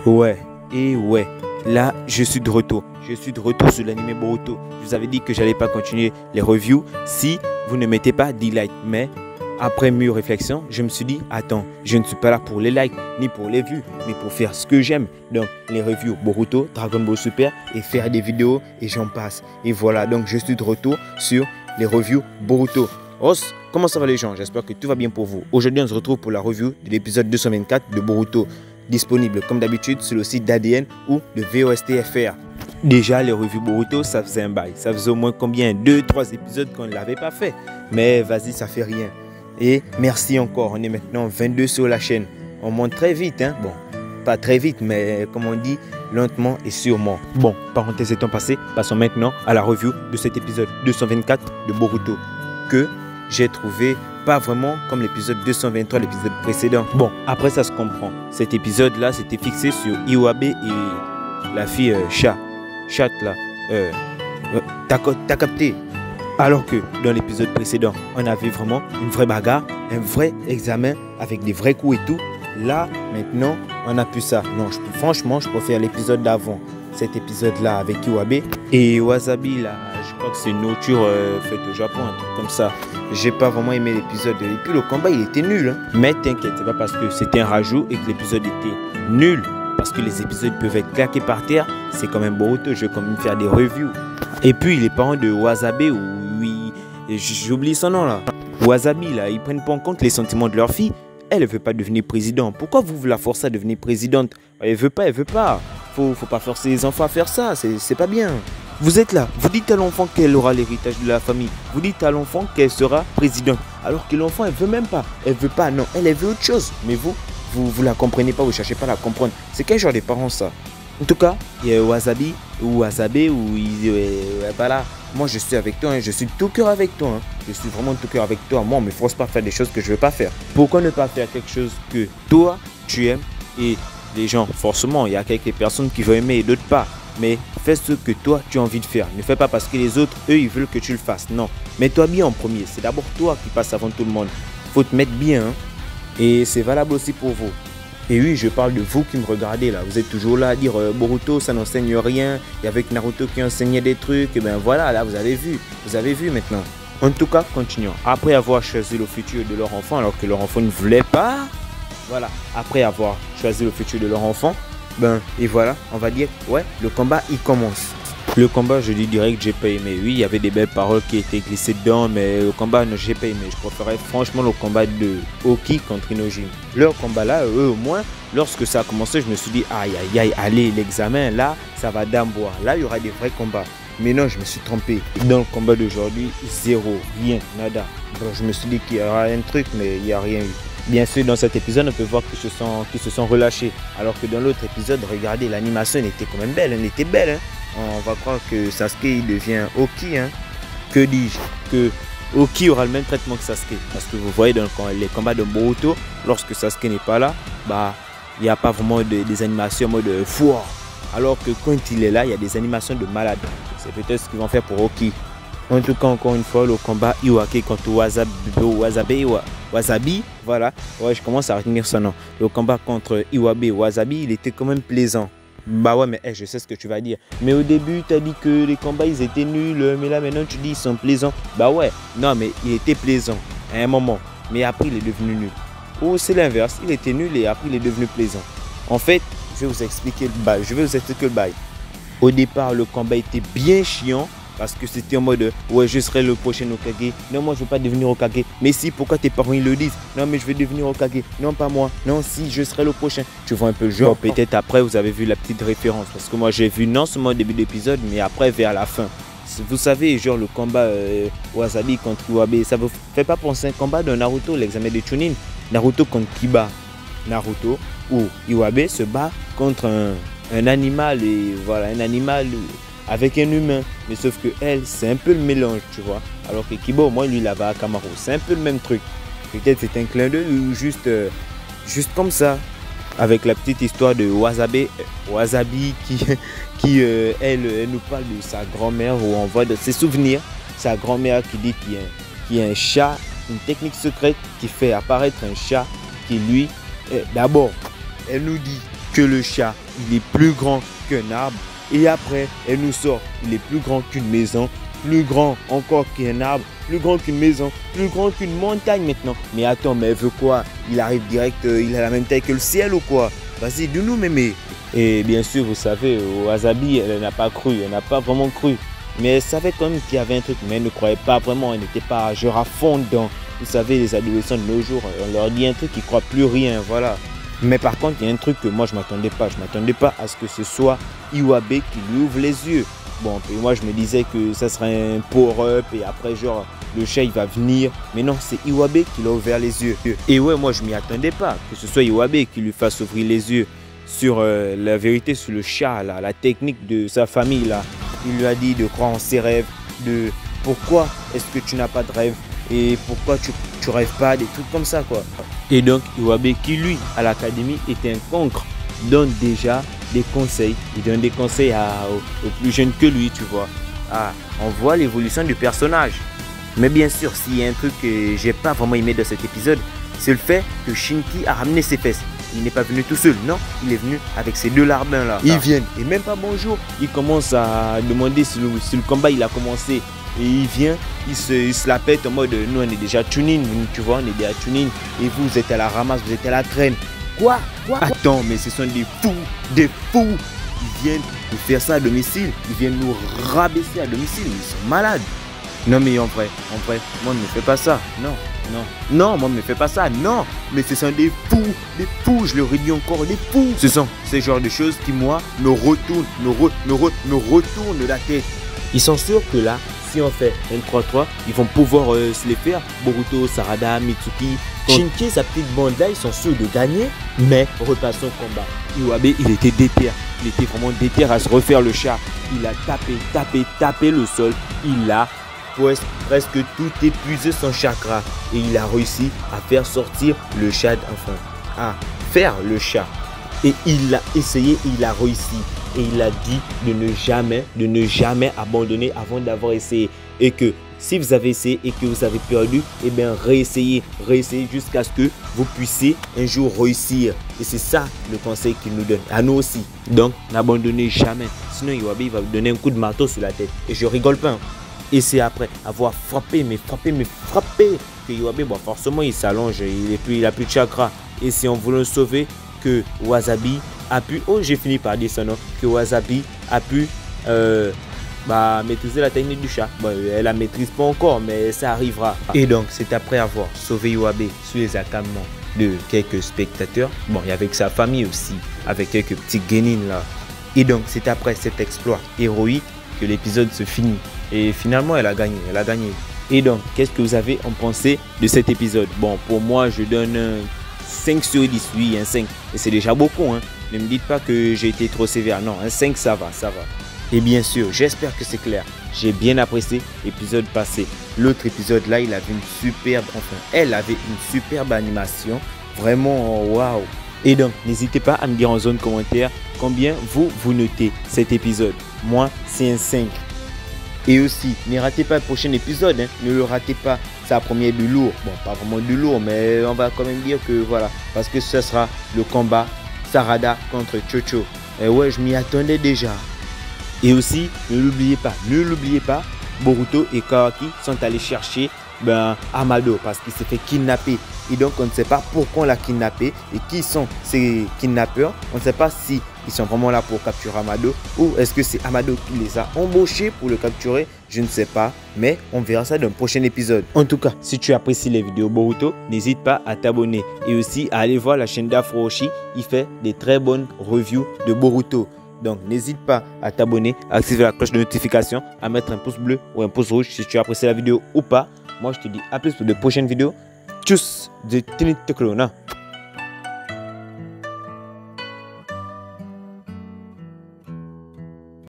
Ouais, et ouais, là je suis de retour. Je suis de retour sur l'anime Boruto. Je vous avais dit que j'allais pas continuer les reviews si vous ne mettez pas 10 likes. Mais après mûre réflexion, je me suis dit, attends, je ne suis pas là pour les likes, ni pour les vues, mais pour faire ce que j'aime. Donc les reviews Boruto, Dragon Ball Super et faire des vidéos et j'en passe. Et voilà, donc je suis de retour sur les reviews Boruto. Os, comment ça va les gens? J'espère que tout va bien pour vous. Aujourd'hui, on se retrouve pour la review de l'épisode 224 de Boruto. Disponible comme d'habitude sur le site d'ADN ou de VOSTFR. Déjà, les revues Boruto, ça faisait un bail. Ça faisait au moins combien? 2-3 épisodes qu'on ne l'avait pas fait. Mais vas-y, ça fait rien. Et merci encore. On est maintenant 22 sur la chaîne. On monte très vite, hein. Bon, pas très vite, mais comme on dit, lentement et sûrement. Bon, parenthèse étant passée, passons maintenant à la review de cet épisode 224 de Boruto. Que j'ai trouvé pas vraiment comme l'épisode 223, l'épisode précédent. Bon, après ça se comprend. Cet épisode-là, c'était fixé sur Iwabe et la fille Chat là. T'as capté? Alors que dans l'épisode précédent, on avait vraiment une vraie bagarre, un vrai examen avec des vrais coups et tout. Là, maintenant, on n'a plus ça. Non, franchement, je préfère l'épisode d'avant. Cet épisode-là avec Iwabe et Wasabi, là, je crois que c'est une nourriture faite au Japon, un truc comme ça. J'ai pas vraiment aimé l'épisode. Et puis le combat, il était nul. Hein. Mais t'inquiète, c'est pas parce que c'était un rajout et que l'épisode était nul. Parce que les épisodes peuvent être claqués par terre. C'est quand même Boruto, je vais quand même faire des reviews. Et puis les parents de Wasabe, oui, j'oublie son nom là. Wasabi, là, ils prennent pas en compte les sentiments de leur fille. Elle ne veut pas devenir présidente. Pourquoi vous la forcez à devenir présidente? Elle veut pas, elle veut pas. Faut pas forcer les enfants à faire ça, c'est pas bien. Vous êtes là, vous dites à l'enfant qu'elle aura l'héritage de la famille. Vous dites à l'enfant qu'elle sera présidente. Alors que l'enfant, elle veut même pas. Elle veut pas, non, elle veut autre chose. Mais vous la comprenez pas, vous cherchez pas à la comprendre. C'est quel genre de parents ça? En tout cas, il y a Wasabi ou Wasabe ou voilà. Moi, je suis avec toi, hein. Je suis tout cœur avec toi. Hein. Je suis vraiment tout cœur avec toi. Moi, on me force pas à faire des choses que je veux pas faire. Pourquoi ne pas faire quelque chose que toi, tu aimes et les gens, forcément, il y a quelques personnes qui veulent aimer et d'autres pas. Mais fais ce que toi, tu as envie de faire. Ne fais pas parce que les autres, eux, ils veulent que tu le fasses. Non, mets-toi bien en premier. C'est d'abord toi qui passe avant tout le monde. Faut te mettre bien. Hein. Et c'est valable aussi pour vous. Et oui, je parle de vous qui me regardez là. Vous êtes toujours là à dire Boruto, ça n'enseigne rien. Et avec Naruto qui enseignait des trucs. Et bien voilà, là, vous avez vu. Vous avez vu maintenant. En tout cas, continuons. Après avoir choisi le futur de leur enfant, alors que leur enfant ne voulait pas. Voilà, après avoir choisi le futur de leur enfant, ben, et voilà, on va dire, ouais, le combat, il commence. Le combat, je dis direct, j'ai pas aimé. Oui, il y avait des belles paroles qui étaient glissées dedans, mais le combat, non, j'ai pas aimé. Je préférais franchement le combat de Oki contre Inojin. Leur combat là, eux au moins, lorsque ça a commencé, je me suis dit, aïe, aïe, aïe, allez, l'examen là, ça va d'amboire. Là, il y aura des vrais combats. Mais non, je me suis trompé. Dans le combat d'aujourd'hui, zéro, rien, nada. Bon, je me suis dit qu'il y aura un truc, mais il n'y a rien eu. Bien sûr, dans cet épisode, on peut voir qu'ils se sont relâchés. Alors que dans l'autre épisode, regardez, l'animation était quand même belle. Elle était belle. Hein. On va croire que Sasuke il devient Oki. Hein. Que dis-je? Que Oki aura le même traitement que Sasuke. Parce que vous voyez dans les combats de Boruto, lorsque Sasuke n'est pas là, bah, il n'y a pas vraiment des animations en mode fouah. Alors que quand il est là, il y a des animations de malade. C'est peut-être ce qu'ils vont faire pour Oki. En tout cas, encore une fois, le combat Iwake contre Wasabi, voilà, ouais, je commence à retenir son nom. Le combat contre Iwabe Wasabi, il était quand même plaisant. Bah ouais, mais hey, je sais ce que tu vas dire. Mais au début, tu as dit que les combats, ils étaient nuls, mais là, maintenant, tu dis ils sont plaisants. Bah ouais, non, mais il était plaisant à un moment, mais après, il est devenu nul. Ou c'est l'inverse, il était nul et après, il est devenu plaisant. En fait, je vais vous expliquer le bail. Au départ, le combat était bien chiant. Parce que c'était en mode, ouais, je serai le prochain Hokage. Non, moi, je ne veux pas devenir Hokage. Mais si, pourquoi tes parents ils le disent? Non, mais je vais devenir Hokage. Non, pas moi. Non, si, je serai le prochain. Tu vois un peu le genre. Bon, peut-être après, vous avez vu la petite référence. Parce que moi, j'ai vu non seulement au début de l'épisode, mais après, vers la fin. Vous savez, genre le combat Wasabi contre Iwabe, ça vous fait pas penser à un combat de Naruto, l'examen de Chunin? Naruto contre Kiba. Naruto, où Iwabe se bat contre un animal. Et voilà, un animal avec un humain, mais sauf que elle, c'est un peu le mélange, tu vois. Alors que Kiba, au moins, lui, il avait Akamaru. C'est un peu le même truc. Peut-être c'est un clin d'œil ou juste comme ça. Avec la petite histoire de Wasabi qui elle nous parle de sa grand-mère où on voit de ses souvenirs. Sa grand-mère qui dit qu'il y a un chat, une technique secrète qui fait apparaître un chat qui lui, d'abord, elle nous dit que le chat, il est plus grand qu'un arbre. Et après, elle nous sort, il est plus grand qu'une maison, plus grand encore qu'un arbre, plus grand qu'une maison, plus grand qu'une montagne maintenant. Mais attends, mais elle veut quoi? Il arrive direct, il a la même taille que le ciel ou quoi? Vas-y, dis-nous, mémé. Et bien sûr, vous savez, Wasabi, elle n'a pas cru, elle n'a pas vraiment cru. Mais elle savait quand même qu'il y avait un truc, mais elle ne croyait pas vraiment, elle n'était pas genre à fond dedans. Vous savez, les adolescents de nos jours, on leur dit un truc, ils ne croient plus rien, voilà. Mais par contre, il y a un truc que moi, je ne m'attendais pas. Je ne m'attendais pas à ce que ce soit Iwabe qui lui ouvre les yeux. Bon, et moi, je me disais que ça serait un power-up et après, genre, le chat, il va venir. Mais non, c'est Iwabe qui l'a ouvert les yeux. Et ouais, moi, je ne m'y attendais pas que ce soit Iwabe qui lui fasse ouvrir les yeux sur la vérité sur le chat, là, la technique de sa famille, là. Il lui a dit de croire en ses rêves, de pourquoi est-ce que tu n'as pas de rêve et pourquoi tu rêves pas, des trucs comme ça, quoi. Et donc, Iwabe, qui lui, à l'académie, était un cancre, donne déjà des conseils. Il donne des conseils aux plus jeunes que lui, tu vois. Ah, on voit l'évolution du personnage. Mais bien sûr, s'il y a un truc que j'ai pas vraiment aimé dans cet épisode, c'est le fait que Shinki a ramené ses fesses. Il n'est pas venu tout seul, non, il est venu avec ses deux larbins là. Ils viennent et même pas bonjour. Il commence à demander si le combat il a commencé. Et il vient, il se la pète en mode nous on est déjà tuning, tu vois, on est déjà tuning. Et vous êtes à la ramasse, vous êtes à la traîne. Quoi? Attends, mais ce sont des fous, des fous. Ils viennent nous faire ça à domicile. Ils viennent nous rabaisser à domicile. Ils sont malades. Non mais en vrai, moi ne me fais pas ça. Non, moi ne me fais pas ça. Non, mais ce sont des fous, je le redis encore, des fous. Ce sont ces genres de choses qui moi me retournent, me retournent la tête. Ils sont sûrs que là, si on fait un 3-3, ils vont pouvoir se les faire. Boruto, Sarada, Mitsuki, Shinki, sa petite bande là, ils sont sûrs de gagner. Mais repassons au combat. Iwabe, il était déter. Il était vraiment déter à se refaire le chat. Il a tapé le sol. Il a presque tout épuisé son chakra. Et il a réussi à faire sortir le chat, enfin, à faire le chat. Et il l'a essayé, il a réussi. Et il a dit de ne jamais abandonner avant d'avoir essayé. Et que si vous avez essayé et que vous avez perdu, eh bien réessayez jusqu'à ce que vous puissiez un jour réussir. Et c'est ça le conseil qu'il nous donne, à nous aussi. Donc n'abandonnez jamais. Sinon Iwabe il va vous donner un coup de marteau sur la tête. Et je rigole pas. Hein. Et c'est après avoir frappé, que Iwabe, bon, forcément il s'allonge, il a plus de chakra. Et si on voulait le sauver, que Wasabi a pu, oh j'ai fini par dire ça non, que Wasabi a pu maîtriser la technique du chat. Bon, elle la maîtrise pas encore, mais ça arrivera. Et donc c'est après avoir sauvé Iwabe sous les accatements de quelques spectateurs, bon il y avait sa famille aussi, avec quelques petits genin là. Et donc c'est après cet exploit héroïque que l'épisode se finit. Et finalement elle a gagné, Et donc qu'est-ce que vous avez en pensé de cet épisode? Bon pour moi je donne 5 sur 10, oui un 5. Et c'est déjà beaucoup hein. Ne me dites pas que j'ai été trop sévère, non un 5 ça va. Et bien sûr, j'espère que c'est clair. J'ai bien apprécié l'épisode passé. L'autre épisode là, il avait une superbe, enfin elle avait une superbe animation. Vraiment waouh. Et donc n'hésitez pas à me dire en zone commentaire combien vous notez cet épisode. Moi c'est un 5. Et aussi, ne ratez pas le prochain épisode, hein. Ne le ratez pas, ça promet du lourd. Bon, pas vraiment du lourd, mais on va quand même dire que voilà, parce que ce sera le combat Sarada contre Chocho. Et ouais, je m'y attendais déjà. Et aussi, ne l'oubliez pas, Boruto et Kawaki sont allés chercher Amado parce qu'il s'est fait kidnapper. Et donc, on ne sait pas pourquoi on l'a kidnappé et qui sont ces kidnappeurs. On ne sait pas si ils sont vraiment là pour capturer Amado ou est-ce que c'est Amado qui les a embauchés pour le capturer. Je ne sais pas, mais on verra ça dans le prochain épisode. En tout cas, si tu apprécies les vidéos Boruto, n'hésite pas à t'abonner et aussi à aller voir la chaîne d'Afro Oshi. Il fait des très bonnes reviews de Boruto. Donc, n'hésite pas à t'abonner, à activer la cloche de notification, à mettre un pouce bleu ou un pouce rouge si tu as apprécié la vidéo ou pas. Moi, je te dis à plus pour de prochaines vidéos. Tchuss de Tinit Tekrona.